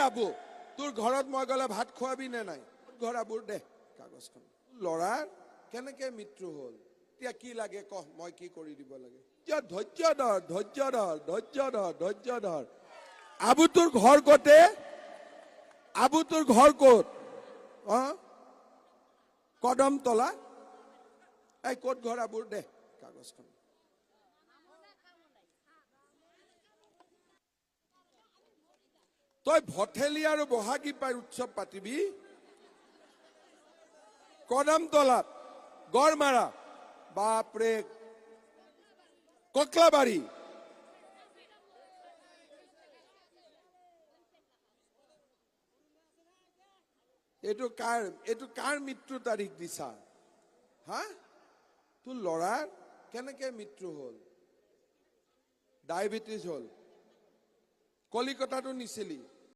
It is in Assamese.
আবু তোৰ ঘৰত মই গলে ভাত খোৱাবি নে নাই ঘৰ আবুৰ দে কাগজখন লৰাৰ কেনেকে মৃত্যু হল এতিয়া কি লাগে কহ মই কি কৰি দিব লাগে ধৈৰ্য ধৰ আবু তোৰ ঘৰ কতে আবু তোৰ ঘৰ ক'ত কদমতলা এই ক'ত ঘৰ আবুৰ দে কাগজখন তই ভঠেলি আৰু বহাগী পাই উৎসৱ পাতিবি কদমতলাত গড়মাৰা বাপৰে ককলাবাৰী এইটো কাৰ মৃত্যু তাৰিখ দিছা হা তোৰ লৰাৰ কেনেকে মৃত্যু হল ডায়েবেটিছ হল কলিকতাটো নিছিলি